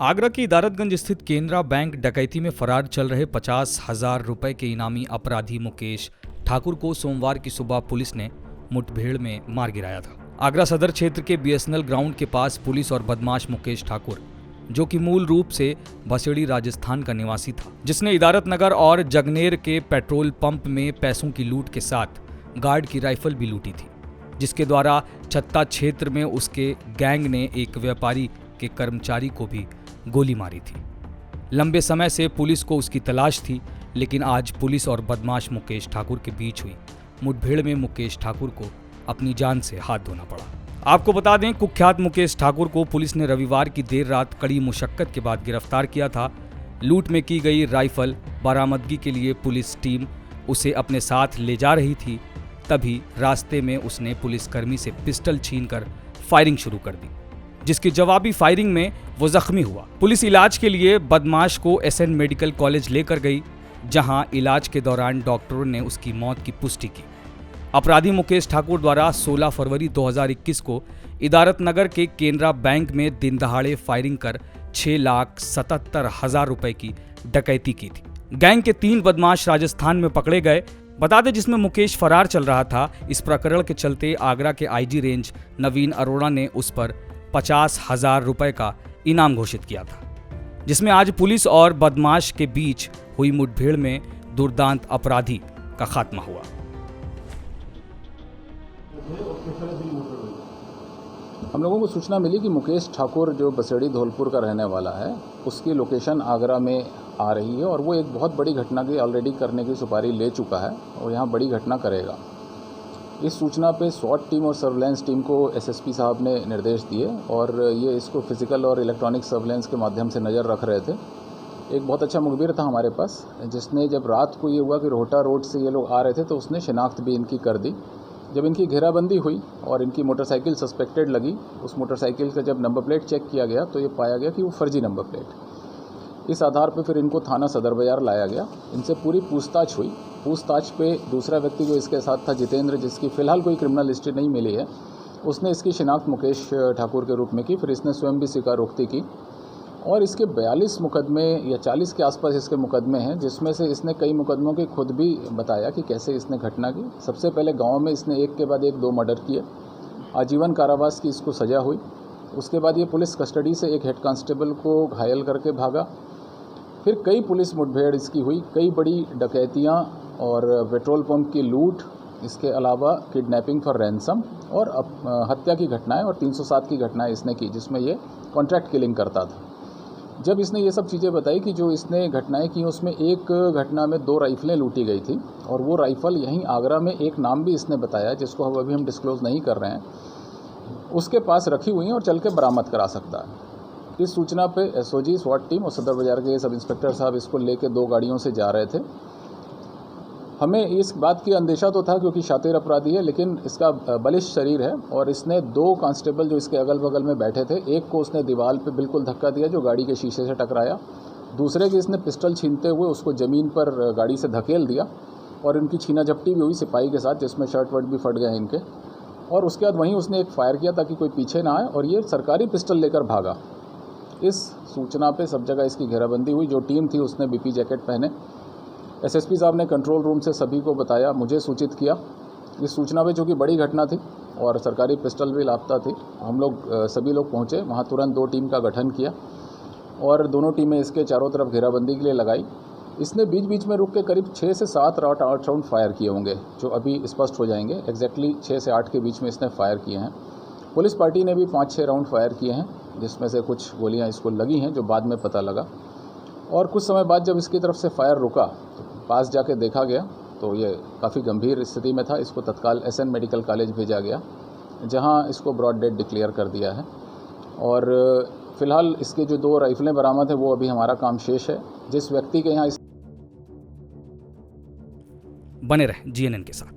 आगरा की इदारतगंज स्थित केनरा बैंक डकैती में फरार चल रहे 50,000 रुपए के इनामी अपराधी मुकेश ठाकुर को सोमवार की सुबह पुलिस ने मुठभेड़ में मार गिराया था। आगरा सदर क्षेत्र के बीएसएनएल ग्राउंड के पास पुलिस और बदमाश मुकेश ठाकुर, जो कि मूल रूप से भसेड़ी राजस्थान का निवासी था, जिसने इदारत नगर और जगनेर के पेट्रोल पंप में पैसों की लूट के साथ गार्ड की राइफल भी लूटी थी, जिसके द्वारा छत्ता क्षेत्र में उसके गैंग ने एक व्यापारी के कर्मचारी को भी गोली मारी थी। लंबे समय से पुलिस को उसकी तलाश थी, लेकिन आज पुलिस और बदमाश मुकेश ठाकुर के बीच हुई मुठभेड़ में मुकेश ठाकुर को अपनी जान से हाथ धोना पड़ा। आपको बता दें, कुख्यात मुकेश ठाकुर को पुलिस ने रविवार की देर रात कड़ी मुशक्कत के बाद गिरफ्तार किया था। लूट में की गई राइफल बरामदगी के लिए पुलिस टीम उसे अपने साथ ले जा रही थी, तभी रास्ते में उसने पुलिसकर्मी से पिस्टल छीनकर फायरिंग शुरू कर दी, जिसकी जवाबी फायरिंग में वो जख्मी हुआ। पुलिस इलाज के लिए बदमाश को एसएन मेडिकल कॉलेज लेकर गई, जहां इलाज के दौरान डॉक्टरों ने उसकी मौत की पुष्टि की। अपराधी मुकेश ठाकुर द्वारा 16 फरवरी 2021 को इदारत नगर के केनरा बैंक में दिन दहाड़े फायरिंग कर 6,77,000 रुपए की डकैती की थी। गैंग के 3 बदमाश राजस्थान में पकड़े गए। बता दें, जिसमें मुकेश फरार चल रहा था। इस प्रकरण के चलते आगरा के आईजी रेंज नवीन अरोड़ा ने उस पर 50,000 रुपए का इनाम घोषित किया था, जिसमें आज पुलिस और बदमाश के बीच हुई मुठभेड़ में दुर्दांत अपराधी का खात्मा हुआ। हम लोगों को सूचना मिली कि मुकेश ठाकुर, जो बसेड़ी धौलपुर का रहने वाला है, उसकी लोकेशन आगरा में आ रही है और वो एक बहुत बड़ी घटना की ऑलरेडी करने की सुपारी ले चुका है और यहाँ बड़ी घटना करेगा। इस सूचना पे स्वॉट टीम और सर्विलांस टीम को एसएसपी साहब ने निर्देश दिए और ये इसको फिजिकल और इलेक्ट्रॉनिक सर्विलांस के माध्यम से नज़र रख रहे थे। एक बहुत अच्छा मुखबिर था हमारे पास, जिसने जब रात को ये हुआ कि रोहटा रोड से ये लोग आ रहे थे तो उसने शिनाख्त भी इनकी कर दी। जब इनकी घेराबंदी हुई और इनकी मोटरसाइकिल सस्पेक्टेड लगी, उस मोटरसाइकिल का जब नंबर प्लेट चेक किया गया तो ये पाया गया कि वो फर्जी नंबर प्लेट। इस आधार पर फिर इनको थाना सदर बाजार लाया गया। इनसे पूरी पूछताछ हुई। पूछताछ पे दूसरा व्यक्ति जो इसके साथ था, जितेंद्र, जिसकी फ़िलहाल कोई क्रिमिनल हिस्ट्री नहीं मिली है, उसने इसकी शिनाख्त मुकेश ठाकुर के रूप में की। फिर इसने स्वयं भी स्वीकारोक्ति की और इसके 42 मुकदमे या 40 के आसपास इसके मुकदमे हैं, जिसमें से इसने कई मुकदमों की खुद भी बताया कि कैसे इसने घटना की। सबसे पहले गांव में इसने एक के बाद एक 2 मर्डर किए। आजीवन कारावास की इसको सज़ा हुई। उसके बाद ये पुलिस कस्टडी से एक हेड कांस्टेबल को घायल करके भागा। फिर कई पुलिस मुठभेड़ इसकी हुई, कई बड़ी डकैतियाँ और पेट्रोल पंप की लूट, इसके अलावा किडनैपिंग फॉर रैंसम और हत्या की घटनाएं और 307 की घटनाएं इसने की, जिसमें ये कॉन्ट्रैक्ट किलिंग करता था। जब इसने ये सब चीज़ें बताई कि जो इसने घटनाएं की, उसमें एक घटना में 2 राइफलें लूटी गई थी और वो राइफ़ल यहीं आगरा में एक नाम भी इसने बताया, जिसको अभी हम डिस्क्लोज़ नहीं कर रहे हैं, उसके पास रखी हुई हैं और चल के बरामद करा सकता है। इस सूचना पे एसओजी, स्वॉट टीम और सदर बाजार के सब इंस्पेक्टर साहब इसको लेके 2 गाड़ियों से जा रहे थे। हमें इस बात की अंदेशा तो था क्योंकि शातिर अपराधी है, लेकिन इसका बलिष्ठ शरीर है और इसने 2 कांस्टेबल जो इसके अगल बगल में बैठे थे, एक को उसने दीवार पे बिल्कुल धक्का दिया जो गाड़ी के शीशे से टकराया। दूसरे की इसने पिस्टल छीनते हुए उसको ज़मीन पर गाड़ी से धकेल दिया और इनकी छीना झपटी भी हुई सिपाही के साथ, जिसमें शर्ट वर्ट भी फट गए हैं इनके। और उसके बाद वहीं उसने एक फायर किया ताकि कोई पीछे ना आए और ये सरकारी पिस्टल लेकर भागा। इस सूचना पे सब जगह इसकी घेराबंदी हुई। जो टीम थी उसने बीपी जैकेट पहने। एसएसपी साहब ने कंट्रोल रूम से सभी को बताया, मुझे सूचित किया। इस सूचना पे चूँकि बड़ी घटना थी और सरकारी पिस्टल भी लापता थी, हम लोग सभी लोग पहुँचे वहाँ। तुरंत 2 टीम का गठन किया और दोनों टीमें इसके चारों तरफ घेराबंदी के लिए लगाई। इसने बीच बीच में रुक के करीब 6 से 7 राउंड फायर किए होंगे, जो अभी स्पष्ट हो जाएंगे। एग्जैक्टली 6 से 8 के बीच में इसने फायर किए हैं। पुलिस पार्टी ने भी 5-6 राउंड फायर किए हैं, जिसमें से कुछ गोलियां इसको लगी हैं, जो बाद में पता लगा। और कुछ समय बाद जब इसकी तरफ से फायर रुका तो पास जाके देखा गया तो ये काफ़ी गंभीर स्थिति में था। इसको तत्काल एसएन मेडिकल कॉलेज भेजा गया, जहां इसको ब्रॉड डेड डिक्लेयर कर दिया है। और फिलहाल इसके जो 2 राइफलें बरामद हैं, वो अभी हमारा काम शेष है। जिस व्यक्ति के यहाँ बने रहे जीएनएन के साथ।